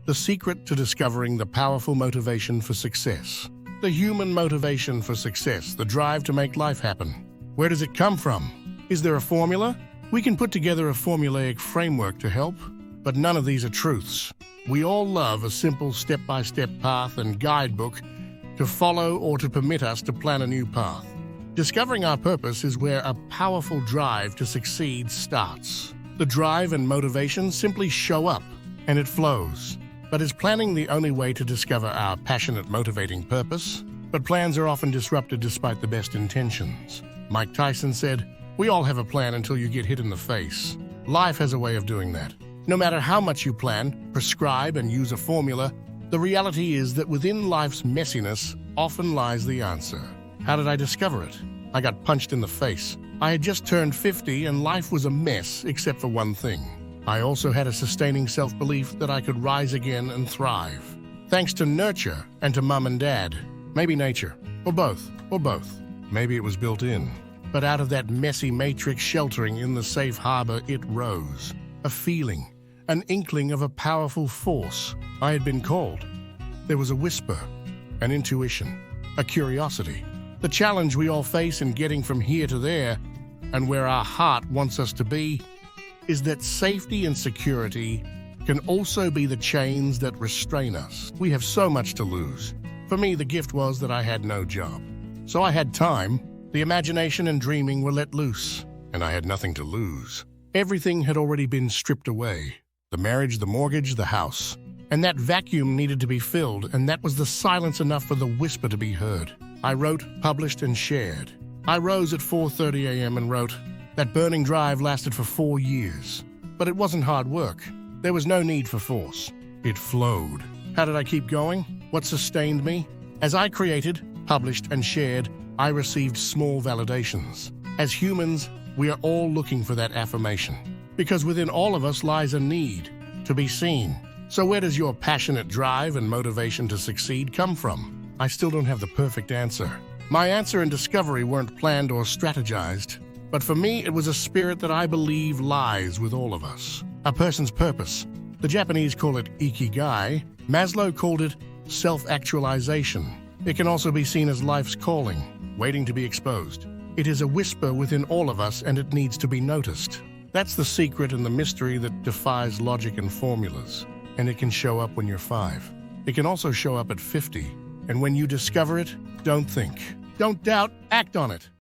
the secret to discovering the powerful motivation for success. The human motivation for success, the drive to make life happen. Where does it come from? Is there a formula? We can put together a formulaic framework to help, but none of these are truths. We all love a simple step-by-step path and guidebook to follow or to permit us to plan a new path. Discovering our purpose is where a powerful drive to succeed starts. The drive and motivation simply show up, and it flows. But is planning the only way to discover our passionate, motivating purpose? But plans are often disrupted despite the best intentions. Mike Tyson said, "We all have a plan until you get hit in the face." Life has a way of doing that. No matter how much you plan, prescribe, and use a formula, the reality is that within life's messiness often lies the answer. How did I discover it? I got punched in the face. I had just turned 50 and life was a mess except for one thing. I also had a sustaining self-belief that I could rise again and thrive. Thanks to nurture and to mum and dad. Maybe nature. Or both. Maybe it was built in. But out of that messy matrix sheltering in the safe harbor, it rose. A feeling, an inkling of a powerful force. I had been called. There was a whisper, an intuition, a curiosity. The challenge we all face in getting from here to there, and where our heart wants us to be, is that safety and security can also be the chains that restrain us. We have so much to lose. For me, the gift was that I had no job. So I had time. The imagination and dreaming were let loose, and I had nothing to lose. Everything had already been stripped away. The marriage, the mortgage, the house. And that vacuum needed to be filled, and that was the silence enough for the whisper to be heard. I wrote, published, and shared. I rose at 4:30 a.m. and wrote. That burning drive lasted for 4 years. But it wasn't hard work. There was no need for force. It flowed. How did I keep going? What sustained me? As I created, published, and shared, I received small validations. As humans, we are all looking for that affirmation. Because within all of us lies a need to be seen. So where does your passionate drive and motivation to succeed come from? I still don't have the perfect answer. My answer and discovery weren't planned or strategized. But for me, it was a spirit that I believe lies with all of us. A person's purpose. The Japanese call it Ikigai. Maslow called it self-actualization. It can also be seen as life's calling, waiting to be exposed. It is a whisper within all of us, and it needs to be noticed. That's the secret and the mystery that defies logic and formulas. And it can show up when you're 5. It can also show up at 50. And when you discover it, don't think. Don't doubt, act on it.